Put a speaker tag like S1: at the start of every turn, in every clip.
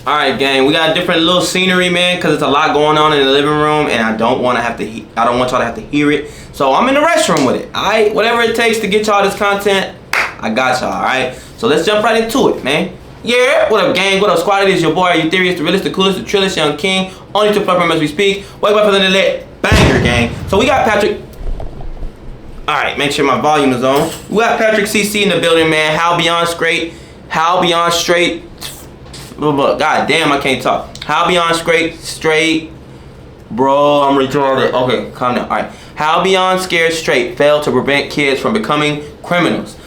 S1: Alright, gang, we got a different little scenery, man, because it's a lot going on in the living room, and I don't want y'all to have to hear it. So I'm in the restroom with it. Alright, whatever it takes to get y'all this content, I got y'all. Alright, so let's jump right into it, man. Yeah, what up, gang? What up, squad? It is your boy, Eutherious, the realest, the coolest, the trillest, young king. Only to platform as we speak. Wait for the let banger, gang. So we got Patrick. Alright, make sure my volume is on. We got Patrick CC in the building, man. How Beyond Straight. How Beyond Straight. God damn, I can't talk. How Beyond Straight. Bro, I'm retarded. Okay, calm down. Alright. How Beyond Scared Straight failed to prevent kids from becoming criminals.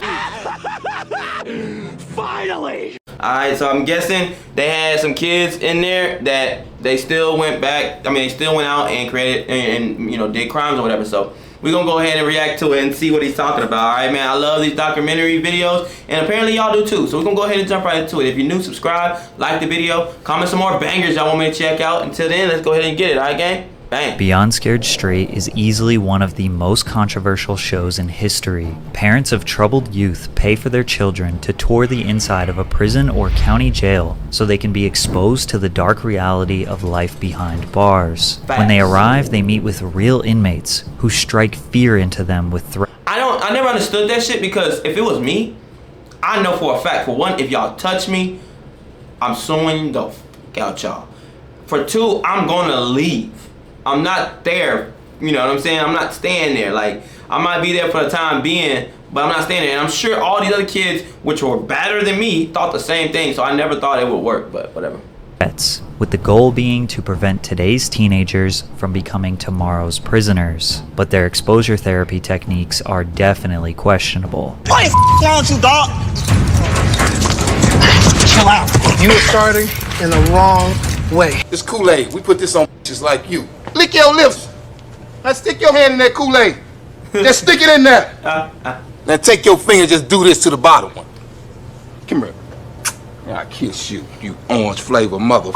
S1: Finally! Alright, so I'm guessing they had some kids in there that they still went back. I mean, they still went out and created and you know, did crimes or whatever. So we're gonna go ahead and react to it and see what he's talking about. Alright, man, I love these documentary videos, and apparently y'all do too. So we're gonna go ahead and jump right into it. If you're new, subscribe, like the video, comment some more bangers y'all want me to check out. Until then, let's go ahead and get it. Alright, gang? Bang.
S2: Beyond Scared Straight is easily one of the most controversial shows in history. Parents of troubled youth pay for their children to tour the inside of a prison or county jail so they can be exposed to the dark reality of life behind bars.
S1: Facts.
S2: When they arrive, they meet with real inmates who strike fear into them with threats.
S1: I never understood that shit, because if it was me, I know for a fact, for one, if y'all touch me, I'm suing the fuck out y'all. For two, I'm gonna leave. I'm not there, you know what I'm saying? I'm not staying there. Like, I might be there for the time being, but I'm not staying there. And I'm sure all these other kids, which were badder than me, thought the same thing. So I never thought it would work, but whatever.
S2: With the goal being to prevent today's teenagers from becoming tomorrow's prisoners. But their exposure therapy techniques are definitely questionable.
S3: What the f*** wrong with you, dog? Chill out.
S4: You are starting in the wrong way.
S5: This Kool-Aid, we put this on just like you. Lick your lips. Now stick your hand in that Kool-Aid. Just stick it in there. Now take your finger, just do this to the bottom one. Come here. I kiss you, you orange flavor mother.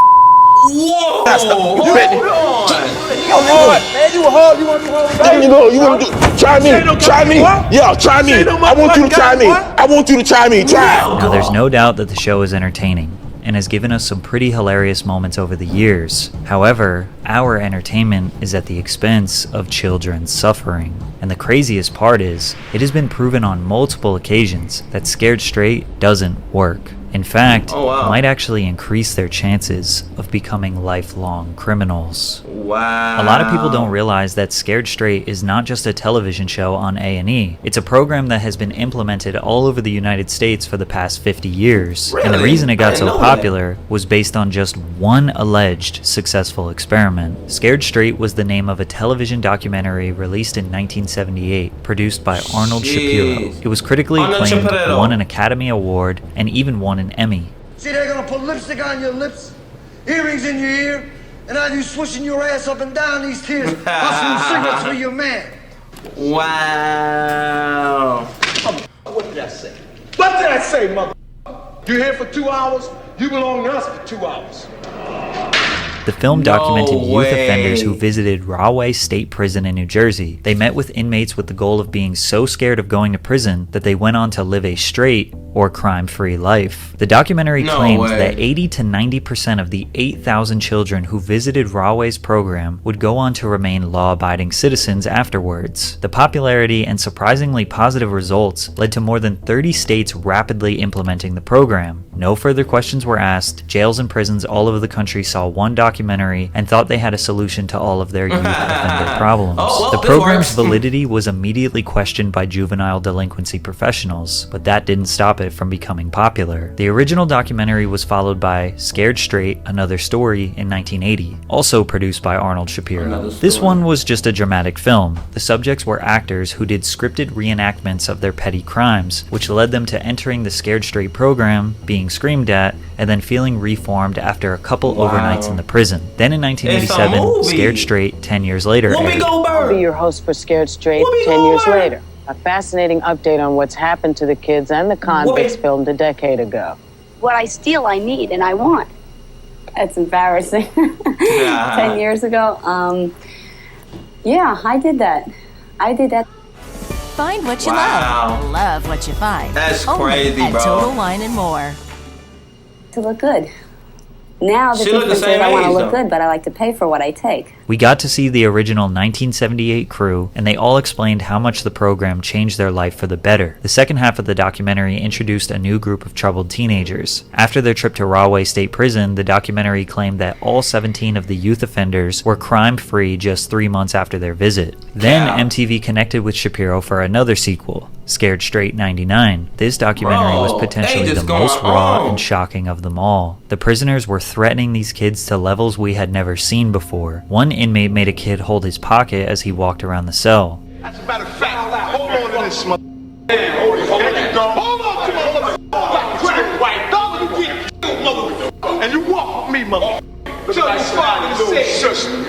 S1: Whoa!
S5: You ready?
S1: Hold on.
S5: Yo, hard. Man, you hard. You want to do hard? There you go. You want to do? Try me. Try me. Yeah, try me. I want you to try me. I want you to try me. Try.
S2: Now, there's no doubt that the show is entertaining and has given us some pretty hilarious moments over the years. However, our entertainment is at the expense of children's suffering. And the craziest part is, it has been proven on multiple occasions that Scared Straight doesn't work. In fact,
S1: Oh, wow.
S2: it might actually increase their chances of becoming lifelong criminals.
S1: Wow.
S2: A lot of people don't realize that Scared Straight is not just a television show on A&E. It's a program that has been implemented all over the United States for the past 50 years. And the
S1: Really?
S2: reason it
S1: I
S2: got
S1: didn't
S2: so
S1: know
S2: popular was based on just one alleged successful experiment. Scared Straight was the name of a television documentary released in 1978, produced by Arnold Shapiro.
S1: Jeez.
S2: It was critically
S1: Arnold
S2: acclaimed,
S1: Shapiro.
S2: won an Academy Award, and even won an Emmy.
S6: See, they're gonna put lipstick on your lips, earrings in your ear, and have you swishing your ass up and down these tears, hustling cigarettes for your man.
S1: Wow.
S5: What did I say? What did I say, mother? You here for 2 hours? You belong to us for 2 hours.
S2: The film documented
S1: No
S2: youth offenders who
S1: way.
S2: visited Rahway State Prison in New Jersey. They met with inmates with the goal of being so scared of going to prison that they went on to live a straight or crime-free life. The documentary
S1: No
S2: claims
S1: way.
S2: that 80 to 90% of the 8,000 children who visited Rahway's program would go on to remain law-abiding citizens afterwards. The popularity and surprisingly positive results led to more than 30 states rapidly implementing the program. No further questions were asked. Jails and prisons all over the country saw one documentary and thought they had a solution to all of their youth offender problems.
S1: Oh, well,
S2: The
S1: this
S2: program's
S1: works.
S2: validity was immediately questioned by juvenile delinquency professionals, but that didn't stop it from becoming popular. The original documentary was followed by Scared Straight, Another Story in 1980, also produced by Arnold Shapiro.
S1: Another
S2: This
S1: Story.
S2: one was just a dramatic film. The subjects were actors who did scripted reenactments of their petty crimes, which led them to entering the Scared Straight program, being screamed at, and then feeling reformed after a couple
S1: Wow.
S2: overnights in the prison. Then in
S1: It's a
S2: 1987,
S1: movie.
S2: Scared Straight 10 years later
S1: Whoopi
S2: aired.
S7: I'll be
S1: Goldberg.
S7: your host for Scared Straight
S1: Whoopi
S7: 10 years
S1: Goldberg.
S7: later. A fascinating update on what's happened to the kids and the convicts
S1: Whoopi.
S7: filmed a decade ago.
S8: What I steal, I need and I want.
S9: It's embarrassing.
S1: Yeah.
S9: 10 years ago, yeah, I did that.
S10: Find what you
S1: Wow.
S10: love what you find.
S1: That's
S10: Only
S1: crazy,
S10: at
S1: bro.
S10: Total Wine and More.
S9: To look good. Now the
S1: She look the
S9: difference is
S1: same
S9: I want to
S1: age,
S9: look
S1: though.
S9: good, but I like to pay for what I take.
S2: We got to see the original 1978 crew, and they all explained how much the program changed their life for the better. The second half of the documentary introduced a new group of troubled teenagers. After their trip to Rahway State Prison, the documentary claimed that all 17 of the youth offenders were crime-free just 3 months after their visit. Then
S1: Yeah.
S2: MTV connected with Shapiro for another sequel, Scared Straight 99. This documentary
S1: Bro,
S2: was
S1: they
S2: potentially
S1: just
S2: the
S1: going
S2: most raw
S1: on.
S2: and shocking of them all. The prisoners were threatening these kids to levels we had never seen before. One inmate made a kid hold his pocket as he walked around the cell.
S5: As a matter of fact, hold on to this mother. Hold on to my mother. White dog, you get killed, mother. And you walk with me, mother.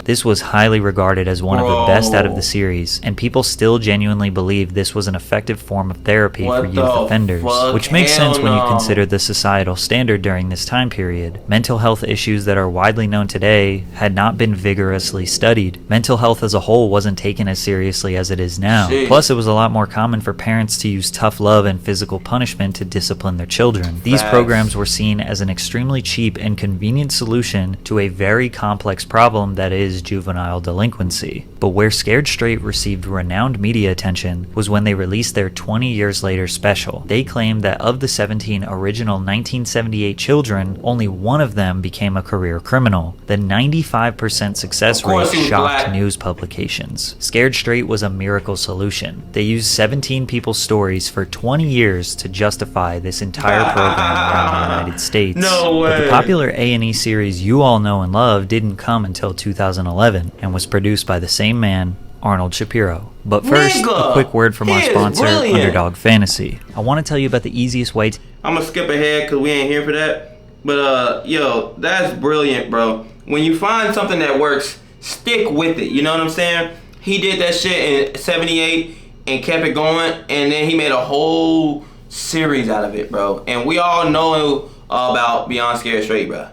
S2: This was highly regarded as one of the best out of
S1: Bro.
S2: the series, and people still genuinely believe this was an effective form of therapy
S1: What
S2: for youth
S1: the
S2: offenders,
S1: fuck?
S2: which makes
S1: Hell
S2: sense when you
S1: no.
S2: consider the societal standard during this time period. Mental health issues that are widely known today had not been vigorously studied. Mental health as a whole wasn't taken as seriously as it is now.
S1: Jeez.
S2: Plus, it was a lot more common for parents to use tough love and physical punishment to discipline their children. These
S1: Facts.
S2: programs were seen as an extremely cheap and convenient solution to a very complex problem that is juvenile delinquency. But where Scared Straight received renowned media attention was when they released their 20 years later special. They claimed that of the 17 original 1978 children, only one of them became a career criminal. The 95% success
S1: Of course
S2: rate
S1: he was
S2: shocked
S1: black.
S2: news publications. Scared Straight was a miracle solution. They used 17 people's stories for 20 years to justify this entire program around the United States.
S1: No
S2: But the
S1: way.
S2: popular A&E series you all know and love didn't come until 2011 and was produced by the same man, Arnold Shapiro. But first,
S1: Nigga,
S2: a quick word from our
S1: he is
S2: sponsor,
S1: brilliant.
S2: Underdog Fantasy. I want to tell you about the easiest way to
S1: I'm gonna skip ahead because we ain't here for that. But yo, that's brilliant, bro. When you find something that works, stick with it. You know what I'm saying? He did that shit in '78 and kept it going, and then he made a whole series out of it, bro. And we all know about Beyond Scared Straight, bro.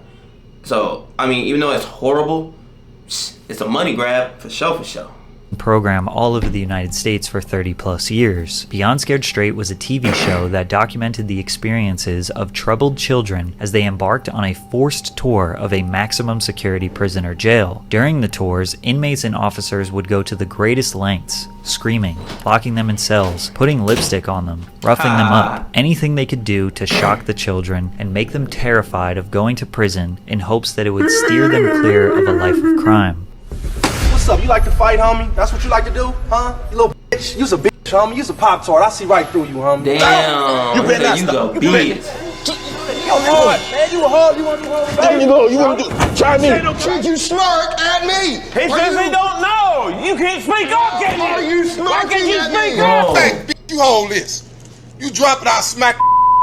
S1: So I mean, even though it's horrible, it's a money grab for sure, for sure.
S2: program all over the United States for 30 plus years. Beyond Scared Straight was a TV show that documented the experiences of troubled children as they embarked on a forced tour of a maximum security prison or jail. During the tours, inmates and officers would go to the greatest lengths, screaming, locking them in cells, putting lipstick on them, roughing them up, anything they could do to shock the children and make them terrified of going to prison in hopes that it would steer them clear of a life of crime.
S10: What's up? You like to fight, homie? That's what you like to do, huh? You little bitch. You's a bitch, homie. You's a Pop-Tart. I see right through you, homie.
S1: Damn.
S10: You better not
S1: you
S10: stop.
S1: go
S10: You
S1: beat.
S10: Yo, hard, man. You a hard. You want to do hard?
S5: There you go. You want to try me?
S6: Should you smirk at me?
S11: He says he don't know. You can't speak up, can you?
S6: Are you
S11: Why can't you
S6: smirking at
S11: speak
S6: me?
S11: up?
S5: Hey, bitch, you hold this. You drop it, I'll smack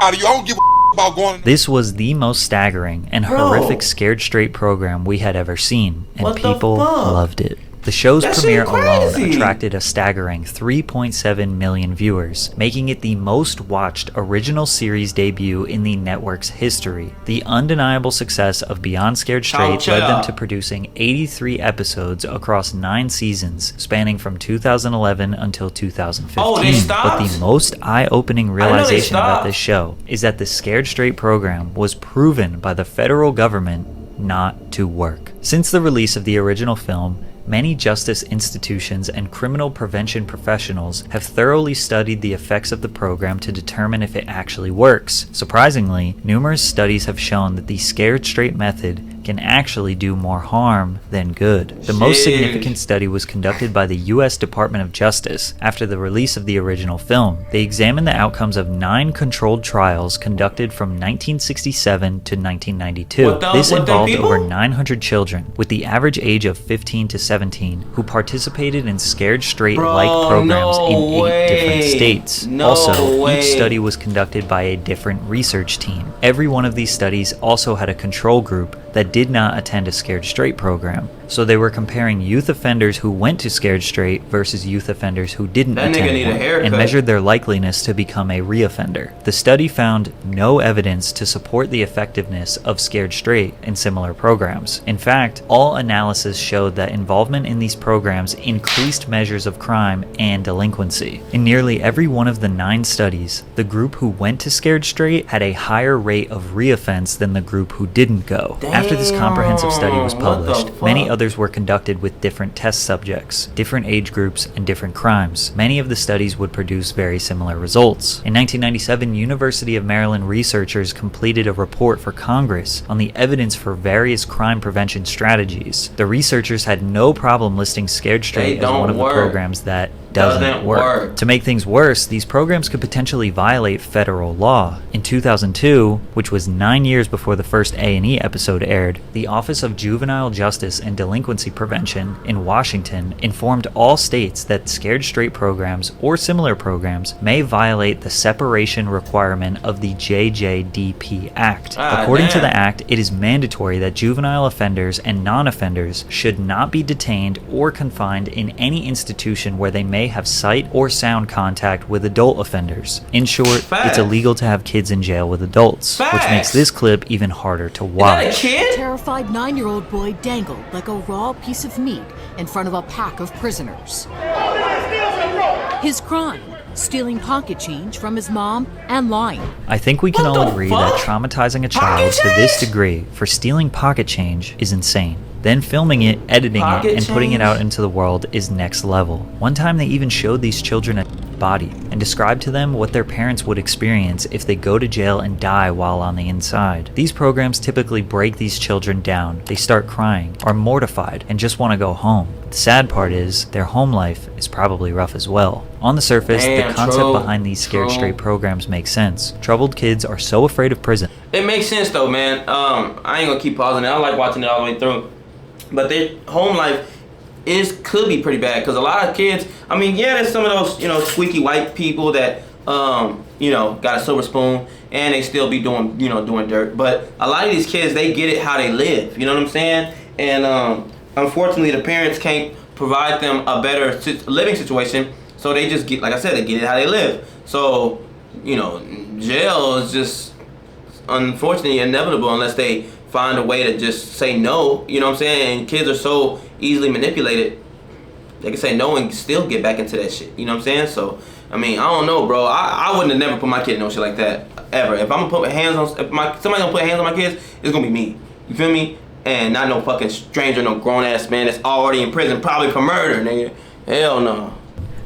S5: out of you. I don't give a about going.
S2: This was the most staggering and horrific Scared Straight program we had ever seen, and
S1: What the
S2: people
S1: fuck?
S2: loved it. The show's
S1: That shit
S2: premiere alone
S1: crazy.
S2: attracted a staggering 3.7 million viewers, making it the most watched original series debut in the network's history. The undeniable success of Beyond Scared Straight led them to producing 83 episodes across 9 seasons, spanning from 2011 until 2015.
S1: Oh, they stopped?
S2: But the most eye-opening
S1: know they
S2: realization about
S1: stopped.
S2: this show is that the Scared Straight program was proven by the federal government not to work. Since the release of the original film, many justice institutions and criminal prevention professionals have thoroughly studied the effects of the program to determine if it actually works. Surprisingly, numerous studies have shown that the Scared Straight method can actually do more harm than good. The most significant study was conducted by the U.S. Department of Justice after the release of the original film. They examined the outcomes of 9 controlled trials conducted from 1967 to 1992. This involved over 900 children, with the average age of 15 to 17, who participated in Scared Straight-like programs in 8 different states. Each study was conducted by a different research team. Every one of these studies also had a control group that did not attend a Scared Straight program. So they were comparing youth offenders who went to Scared Straight versus youth offenders who didn't
S1: That nigga
S2: attend
S1: need a
S2: one,
S1: haircut.
S2: and measured their likeliness to become a reoffender. The study found no evidence to support the effectiveness of Scared Straight in similar programs. In fact, all analysis showed that involvement in these programs increased measures of crime and delinquency. In nearly every one of the 9 studies, the group who went to Scared Straight had a higher rate of reoffense than the group who didn't go. After this comprehensive study was
S1: Damn, what the
S2: published,
S1: fuck?
S2: many others were conducted with different test subjects, different age groups, and different crimes. Many of the studies would produce very similar results. In 1997, University of Maryland researchers completed a report for Congress on the evidence for various crime prevention strategies. The researchers had no problem listing Scared Straight as one of the programs that doesn't work. To make things worse, these programs could potentially violate federal law. In 2002, which was 9 years before the first A&E episode aired, the Office of Juvenile Justice and Delinquency Prevention in Washington informed all states that Scared Straight programs or similar programs may violate the separation requirement of the JJDP Act. According to the Act, it is mandatory that juvenile offenders and non-offenders should not be detained or confined in any institution where they may have sight or sound contact with adult offenders. In short, it's illegal to have kids in jail with adults, which makes this clip even harder to watch.
S12: A terrified 9-year-old boy dangled like a raw piece of meat in front of a pack of prisoners. His crime: stealing pocket change from his mom and lying.
S2: I think we can all agree that traumatizing a child to this degree for stealing pocket change is insane. Then filming it, editing it, and putting it out into the world is next level. One time they even showed these children a body and described to them what their parents would experience if they go to jail and die while on the inside. These programs typically break these children down. They start crying, are mortified, and just want to go home. The sad part is, their home life is probably rough as well. On the surface, the concept behind these Scared Straight programs makes sense. Troubled kids are so afraid of prison.
S1: It makes sense though, man. I ain't gonna keep pausing it. I like watching it all the way through. But their home life could be pretty bad, because a lot of kids, I mean, yeah, there's some of those, squeaky white people that, got a silver spoon and they still be doing dirt. But a lot of these kids, they get it how they live, you know what I'm saying? And unfortunately, the parents can't provide them a better living situation, so they just get, like I said, they get it how they live. So, jail is just unfortunately inevitable unless they find a way to just say no, you know what I'm saying? And kids are so easily manipulated, they can say no and still get back into that shit, you know what I'm saying? So, I mean, I don't know, bro. I wouldn't have never put my kid in no shit like that, ever. If I'm gonna put hands on, somebody gonna put hands on my kids, it's gonna be me, you feel me? And not no fucking stranger, no grown-ass man that's already in prison, probably for murder, nigga. Hell no.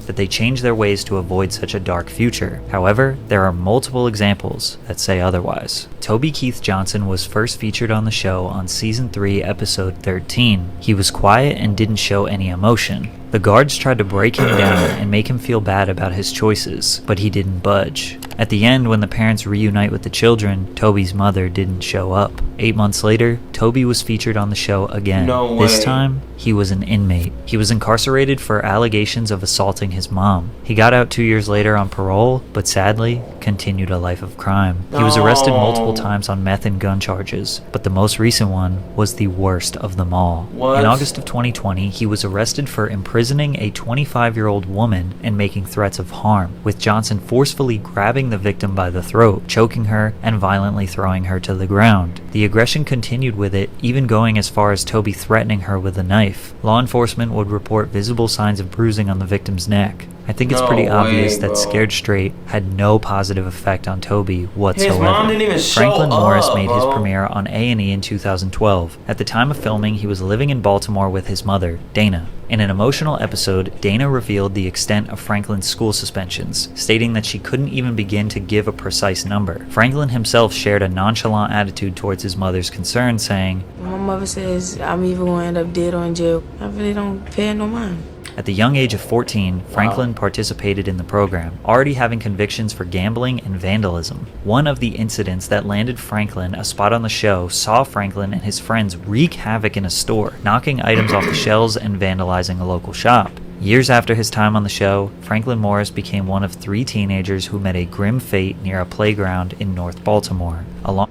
S2: That they change their ways to avoid such a dark future. However, there are multiple examples that say otherwise. Toby Keith Johnson was first featured on the show on Season 3, Episode 13. He was quiet and didn't show any emotion. The guards tried to break him down and make him feel bad about his choices, but he didn't budge. At the end, when the parents reunite with the children, Toby's mother didn't show up. 8 months later, Toby was featured on the show again.
S1: No way.
S2: This time, he was an inmate. He was incarcerated for allegations of assaulting his mom. He got out 2 years later on parole, but sadly, continued a life of crime. He was arrested multiple times on meth and gun charges, but the most recent one was the worst of them all.
S1: What?
S2: In August of 2020, he was arrested for imprisoning a 25-year-old woman and making threats of harm, with Johnson forcefully grabbing the victim by the throat, choking her, and violently throwing her to the ground. The aggression continued with it, even going as far as Toby threatening her with a knife. Law enforcement would report visible signs of bruising on the victim's neck. I think it's pretty obvious that Scared Straight had no positive effect on Toby whatsoever.
S1: His mom didn't even show
S2: Franklin Morris
S1: up,
S2: made his
S1: bro.
S2: premiere on A&E in 2012. At the time of filming, he was living in Baltimore with his mother, Dana. In an emotional episode, Dana revealed the extent of Franklin's school suspensions, stating that she couldn't even begin to give a precise number. Franklin himself shared a nonchalant attitude towards his mother's concern, saying,
S13: My mother says I'm either going to end up dead or in jail. I really don't pay no mind.
S2: At the young age of 14, Franklin participated in the program, already having convictions for gambling and vandalism. One of the incidents that landed Franklin a spot on the show saw Franklin and his friends wreak havoc in a store, knocking items off the shelves and vandalizing a local shop. Years after his time on the show, Franklin Morris became one of 3 teenagers who met a grim fate near a playground in North Baltimore.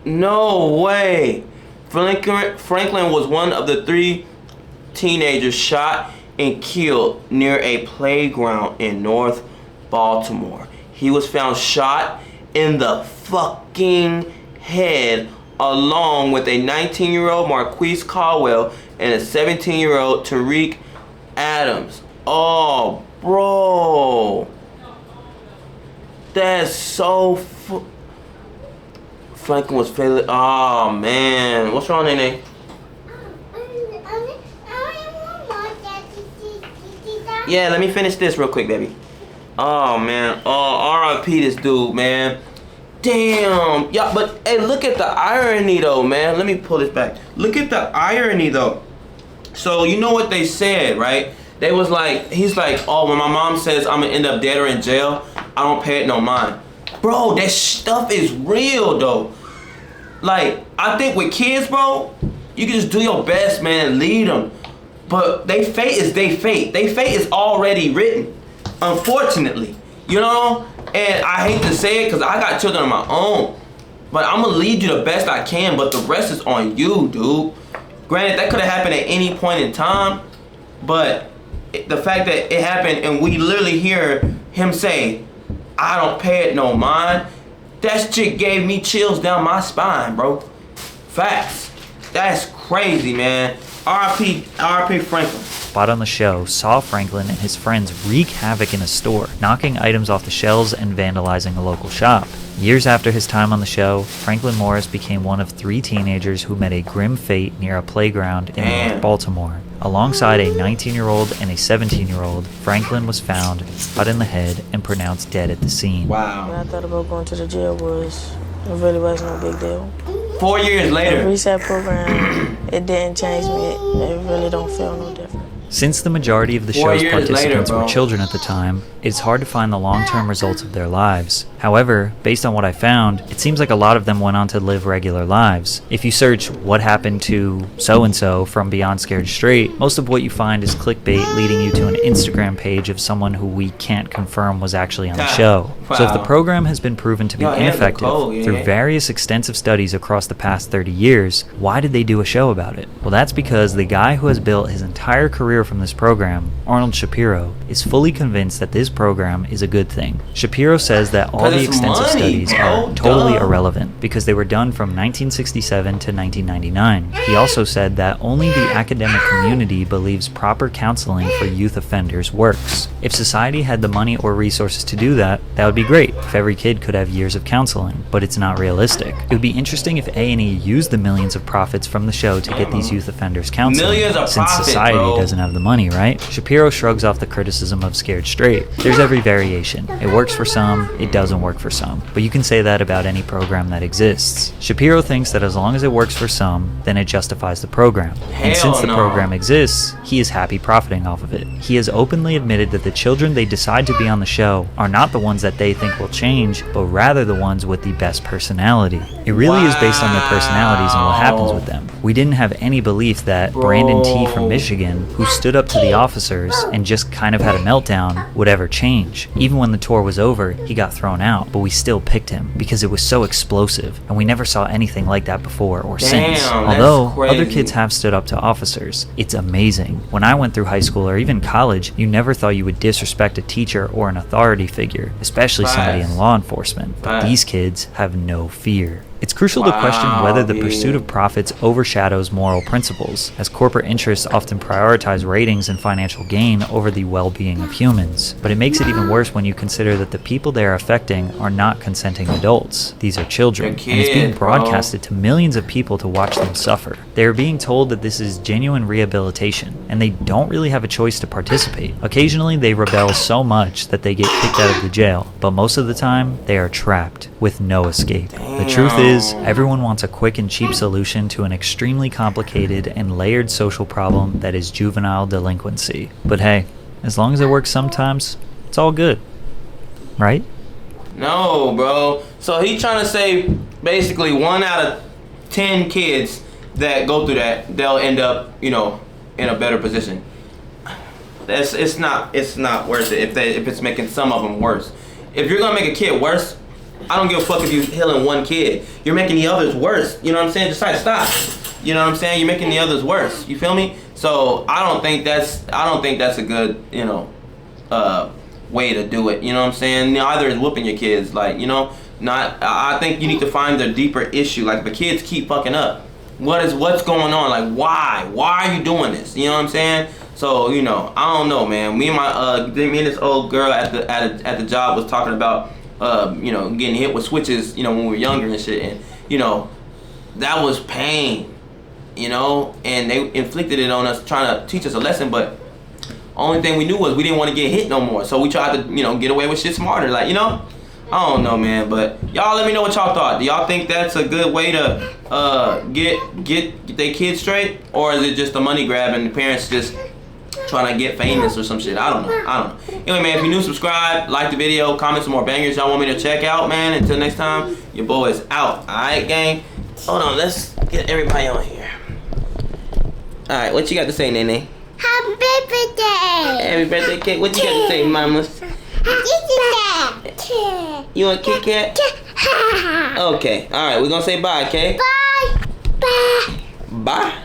S1: No way! Franklin was one of the 3 teenagers shot and killed near a playground in North Baltimore. He was found shot in the fucking head along with a 19-year-old Marquise Caldwell and a 17-year-old Tariq Adams. Oh, bro. That's so Franklin was failing. Oh, man. What's wrong, Nene? Yeah, let me finish this real quick, baby. Oh, man. Oh, R.I.P. this dude, man. Damn. Yeah, but, hey, look at the irony, though, man. Let me pull this back. Look at the irony, though. So, you know what they said, right? They was like, he's like, oh, when my mom says I'm going to end up dead or in jail, I don't pay it no mind. Bro, that stuff is real, though. Like, I think with kids, bro, you can just do your best, man, and lead them. But they fate is they fate. They fate is already written, unfortunately. You know? And I hate to say it because I got children of my own. But I'm going to lead you the best I can, but the rest is on you, dude. Granted, that could have happened at any point in time. But the fact that it happened and we literally hear him say, I don't pay it no mind. That shit gave me chills down my spine, bro. Facts. That's crazy, man. R.I.P. Franklin.
S2: Spot on the show saw Franklin and his friends wreak havoc in a store, knocking items off the shelves and vandalizing a local shop. Years after his time on the show, Franklin Morris became one of 3 teenagers who met a grim fate near a playground in North Baltimore. Alongside a 19-year-old and a 17-year-old, Franklin was found, shot in the head, and pronounced dead at the scene.
S1: Wow.
S13: When I thought about going to the jail it really wasn't no big deal.
S1: 4 years later.
S13: The reset program, it didn't change me. It really don't feel no different.
S2: Since the majority of the show's participants were children at the time, it's hard to find the long-term results of their lives. However, based on what I found, it seems like a lot of them went on to live regular lives. If you search what happened to so-and-so from Beyond Scared Straight, most of what you find is clickbait leading you to an Instagram page of someone who we can't confirm was actually on the show.
S1: Wow.
S2: So if the program has been proven to be ineffective through various extensive studies across the past 30 years, why did they do a show about it? Well, that's because the guy who has built his entire career from this program, Arnold Shapiro, is fully convinced that this program is a good thing. Shapiro says that all the extensive studies are totally irrelevant because they were done from 1967 to 1999. He also said that only the academic community believes proper counseling for youth offenders works. If society had the money or resources to do that, that would be great if every kid could have years of counseling, but it's not realistic. It would be interesting if A&E used the millions of profits from the show to get these youth offenders counseling, since society doesn't have the money, right? Shapiro shrugs off the criticism of Scared Straight. There's every variation. It works for some, it doesn't work for some. But you can say that about any program that exists. Shapiro thinks that as long as it works for some, then it justifies the program. And since the program exists, he is happy profiting off of it. He has openly admitted that the children they decide to be on the show are not the ones that they think will change, but rather the ones with the best personality. It really is based on their personalities and what happens with them. We didn't have any belief that Brandon T. from Michigan, who stood up to the officers and just kind of had a meltdown, would ever change. Even when the tour was over, he got thrown out, but we still picked him because it was so explosive, and we never saw anything like that before or since. Although other kids have stood up to officers. It's amazing. When I went through high school or even college, you never thought you would disrespect a teacher or an authority figure, especially somebody in law enforcement. But these kids have no fear. It's crucial to question whether the pursuit of profits overshadows moral principles, as corporate interests often prioritize ratings and financial gain over the well-being of humans. But it makes it even worse when you consider that the people they are affecting are not consenting adults. These are children, and it's being broadcasted to millions of people to watch them suffer. They are being told that this is genuine rehabilitation, and they don't really have a choice to participate. Occasionally, they rebel so much that they get kicked out of the jail, but most of the time, they are trapped with no escape. The truth is, everyone wants a quick and cheap solution to an extremely complicated and layered social problem that is juvenile delinquency. But hey, as long as it works sometimes, it's all good. Right?
S1: No, bro. So he's trying to say basically 1 out of 10 kids that go through that, they'll end up, you know, in a better position. It's not worth it if it's making some of them worse. If you're gonna make a kid worse, I don't give a fuck if you're healing one kid. You're making the others worse. You know what I'm saying? Just try to stop. You know what I'm saying? You're making the others worse. You feel me? So I don't think that's a good, you know, way to do it. You know what I'm saying? Neither is whooping your kids. Like, you know, I think you need to find the deeper issue. Like, the kids keep fucking up. What's going on? Like, why are you doing this? You know what I'm saying? So, you know, I don't know, man. Me and this old girl at the job was talking about, you know, getting hit with switches, you know, when we were younger and shit. And, you know, that was pain, you know, and they inflicted it on us, trying to teach us a lesson. But only thing we knew was we didn't want to get hit no more. So we tried to, you know, get away with shit smarter. Like, you know, I don't know, man. But y'all let me know what y'all thought. Do y'all think that's a good way to get their kids straight? Or is it just a money grab and the parents just trying to get famous or some shit? I don't know. Anyway, man, if you're new, subscribe, like the video, comment some more bangers y'all want me to check out, man. Until next time, your boy is out. Alright, gang? Hold on, let's get everybody on here. Alright, what you got to say, Nene?
S14: Happy birthday!
S1: Happy birthday cake. What you got to say, mama? You want Kit Kat? Okay, alright, we're gonna say bye, okay?
S14: Bye! Bye!
S1: Bye?